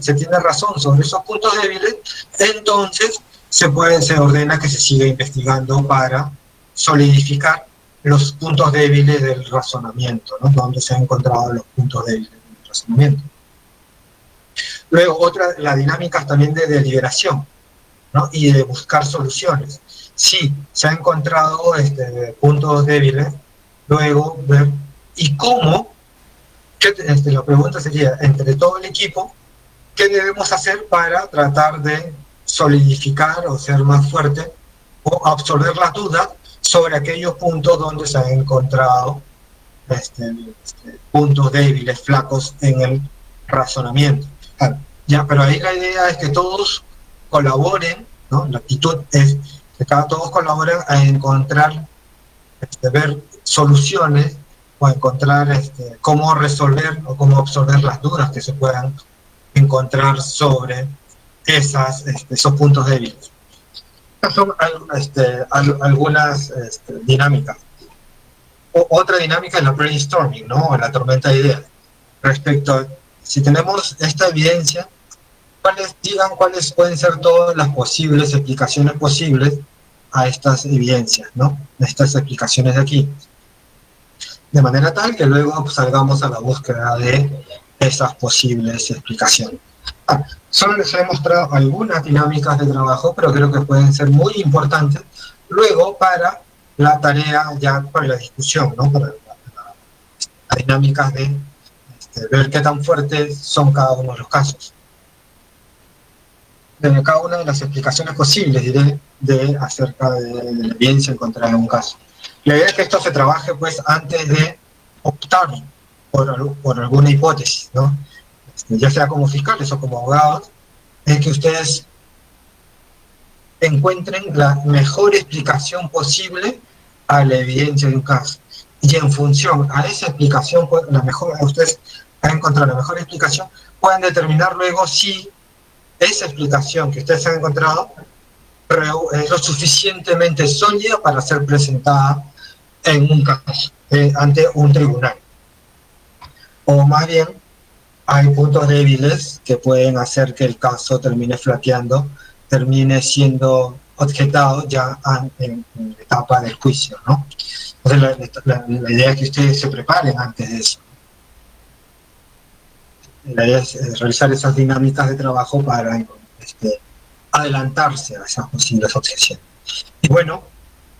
se tiene razón sobre esos puntos débiles, entonces se ordena que se siga investigando para solidificar los puntos débiles del razonamiento, ¿no? Donde se han encontrado los puntos débiles del razonamiento. Luego, la dinámica también de deliberación, ¿no? Y de buscar soluciones. Si se han encontrado puntos débiles, luego ver, ¿y cómo? La pregunta sería, entre todo el equipo, ¿qué debemos hacer para tratar de solidificar o ser más fuerte o absorber las dudas sobre aquellos puntos donde se han encontrado puntos débiles, flacos en el razonamiento? Ya, pero ahí la idea es que todos colaboren, ¿no? La actitud es que todos colaboren a encontrar, ver soluciones o encontrar cómo resolver o cómo absorber las dudas que se puedan encontrar sobre esos puntos débiles. Estas son algunas dinámicas. Otra dinámica es la brainstorming, ¿no? La tormenta de ideas. Respecto a si tenemos esta evidencia, digan cuáles pueden ser todas las posibles explicaciones posibles a estas evidencias, ¿no? A estas explicaciones de aquí. De manera tal que luego salgamos a la búsqueda de esas posibles explicaciones. Solo les he mostrado algunas dinámicas de trabajo, pero creo que pueden ser muy importantes luego para la tarea, ya para la discusión, ¿no? Para las dinámicas de ver qué tan fuertes son cada uno de los casos. De cada una de las explicaciones posibles, diré, acerca de la evidencia encontrada en un caso. La idea es que esto se trabaje pues antes de optar por alguna hipótesis, ¿no? Ya sea como fiscales o como abogados, es que ustedes encuentren la mejor explicación posible a la evidencia de un caso. Y en función a esa explicación, ustedes han encontrado la mejor explicación, pueden determinar luego si esa explicación que ustedes han encontrado es lo suficientemente sólida para ser presentada en un caso, ante un tribunal. O más bien, hay puntos débiles que pueden hacer que el caso termine flaqueando, termine siendo objetado ya en la etapa del juicio, ¿no? Entonces, la idea es que ustedes se preparen antes de eso. La idea es realizar esas dinámicas de trabajo para adelantarse a esas posibles objeciones. Y bueno,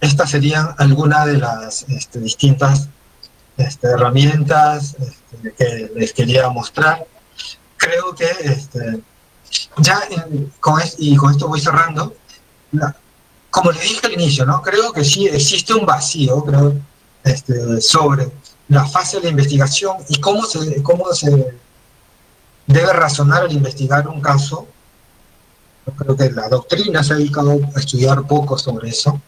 estas serían algunas de las distintas herramientas que les quería mostrar. Creo que con esto voy cerrando. Como les dije al inicio, ¿no? Creo que sí existe un vacío, sobre la fase de la investigación y cómo se debe razonar al investigar un caso. Yo creo que la doctrina se ha dedicado a estudiar poco sobre eso.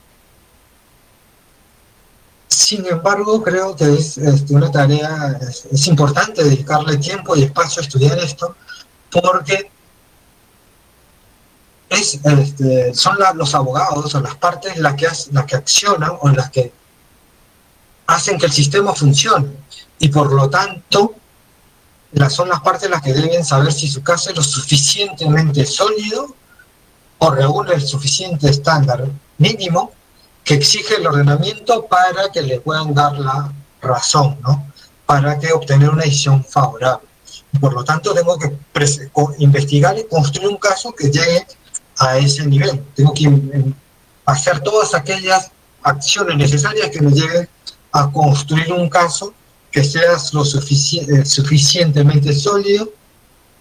Sin embargo, creo que es una tarea, es importante dedicarle tiempo y espacio a estudiar esto, porque son los abogados o las partes las que accionan o las que hacen que el sistema funcione, y por lo tanto son las partes las que deben saber si su caso es lo suficientemente sólido o reúne el suficiente estándar mínimo que exige el ordenamiento para que le puedan dar la razón, ¿no? Para que obtener una decisión favorable. Por lo tanto, tengo que investigar y construir un caso que llegue a ese nivel. Tengo que hacer todas aquellas acciones necesarias que me lleven a construir un caso que sea lo suficientemente sólido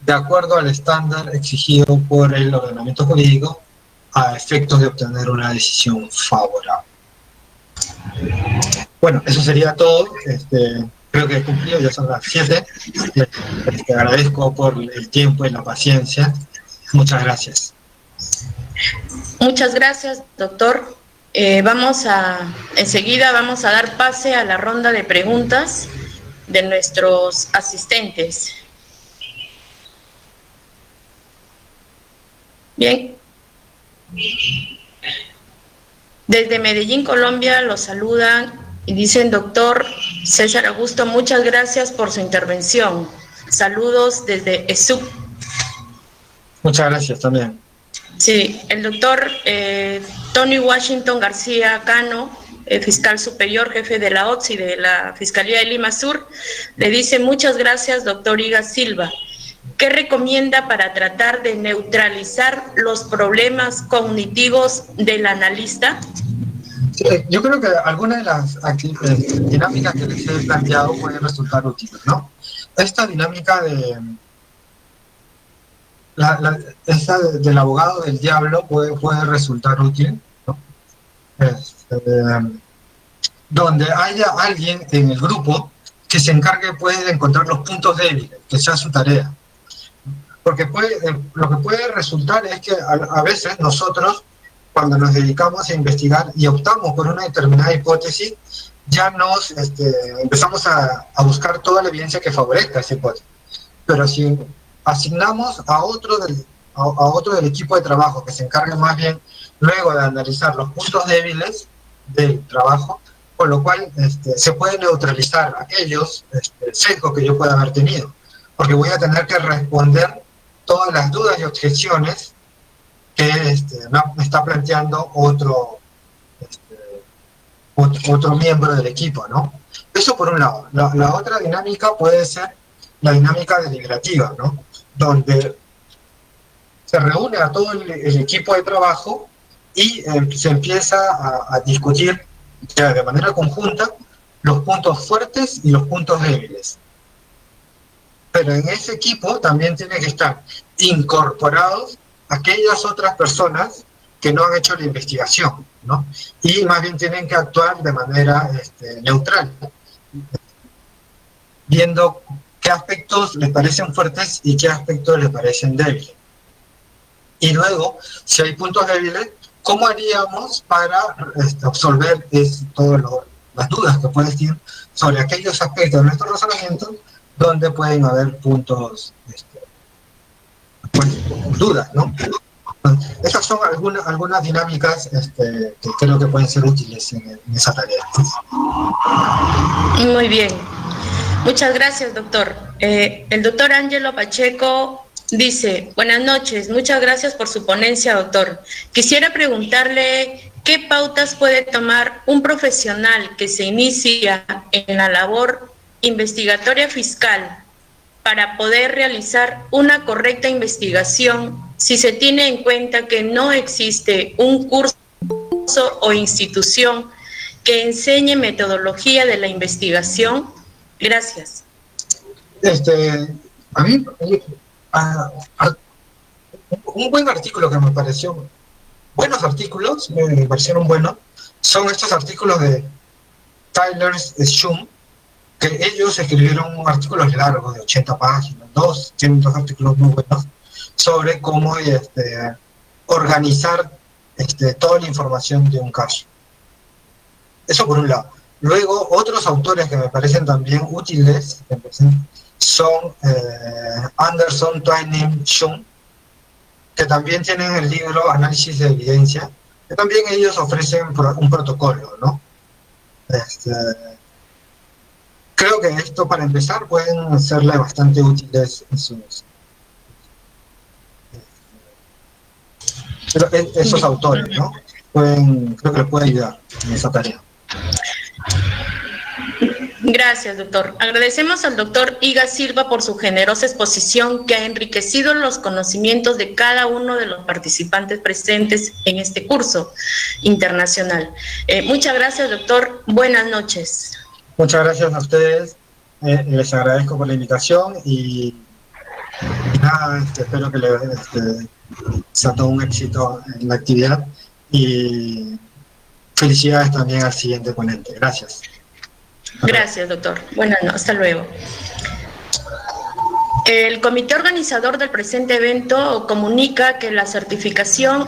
de acuerdo al estándar exigido por el ordenamiento jurídico a efectos de obtener una decisión favorable. Bueno, eso sería todo. Creo que he cumplido, ya son las 7. Te agradezco por el tiempo y la paciencia. Muchas gracias. Muchas gracias, doctor. Enseguida vamos a dar pase a la ronda de preguntas de nuestros asistentes. Bien. Desde Medellín, Colombia, los saludan y dicen: doctor César Augusto, muchas gracias por su intervención. Saludos desde ESUC. Muchas gracias también. Sí, el doctor Tony Washington García Cano, fiscal superior, jefe de la OTS y de la Fiscalía de Lima Sur, le dice: muchas gracias, doctor Iga Silva. ¿Qué recomienda para tratar de neutralizar los problemas cognitivos del analista? Sí, yo creo que algunas de las dinámicas que les he planteado pueden resultar útiles, ¿no? Esta dinámica del abogado del diablo puede resultar útil, ¿no? Donde haya alguien en el grupo que se encargue pues, de encontrar los puntos débiles, que sea su tarea. Porque lo que puede resultar es que a veces nosotros, cuando nos dedicamos a investigar y optamos por una determinada hipótesis, ya nos empezamos a buscar toda la evidencia que favorezca esa hipótesis. Pero si asignamos a otro del equipo de trabajo que se encargue más bien luego de analizar los puntos débiles del trabajo, con lo cual se puede neutralizar aquellos sesgos que yo pueda haber tenido, porque voy a tener que responder todas las dudas y objeciones que me está planteando otro miembro del equipo, ¿no? Eso por un lado. La otra dinámica puede ser la dinámica deliberativa, ¿no? Donde se reúne a todo el equipo de trabajo y se empieza a discutir ya de manera conjunta los puntos fuertes y los puntos débiles. Pero en ese equipo también tienen que estar incorporados aquellas otras personas que no han hecho la investigación, ¿no? Y más bien tienen que actuar de manera neutral, viendo qué aspectos les parecen fuertes y qué aspectos les parecen débiles. Y luego, si hay puntos débiles, ¿cómo haríamos para absolver todas las dudas que pueden existir sobre aquellos aspectos de nuestro razonamiento donde pueden haber puntos, dudas, ¿no? Esas son algunas dinámicas que creo que pueden ser útiles en esa tarea. Muy bien. Muchas gracias, doctor. El doctor Ángelo Pacheco dice: buenas noches, muchas gracias por su ponencia, doctor. Quisiera preguntarle qué pautas puede tomar un profesional que se inicia en la labor investigatoria fiscal para poder realizar una correcta investigación, si se tiene en cuenta que no existe un curso o institución que enseñe metodología de la investigación. Gracias. A mí, un buen artículo que me pareció, buenos artículos, me parecieron buenos, son estos artículos de Tyler Shum, que ellos escribieron artículos largos de 80 páginas, tienen dos artículos muy buenos, sobre cómo organizar toda la información de un caso. Eso por un lado. Luego, otros autores que me parecen también útiles son Anderson, Twining, Shum, que también tienen el libro Análisis de Evidencia, que también ellos ofrecen un protocolo, ¿no? Creo que esto, para empezar, pueden serle bastante útiles esos autores, ¿no? creo que le puede ayudar en esa tarea. Gracias, doctor. Agradecemos al doctor Iga Silva por su generosa exposición que ha enriquecido los conocimientos de cada uno de los participantes presentes en este curso internacional. Muchas gracias, doctor. Buenas noches. Muchas gracias a ustedes. Les agradezco por la invitación y nada, espero que sea todo un éxito en la actividad y felicidades también al siguiente ponente. Gracias. Gracias, doctor. Hasta luego. El comité organizador del presente evento comunica que la certificación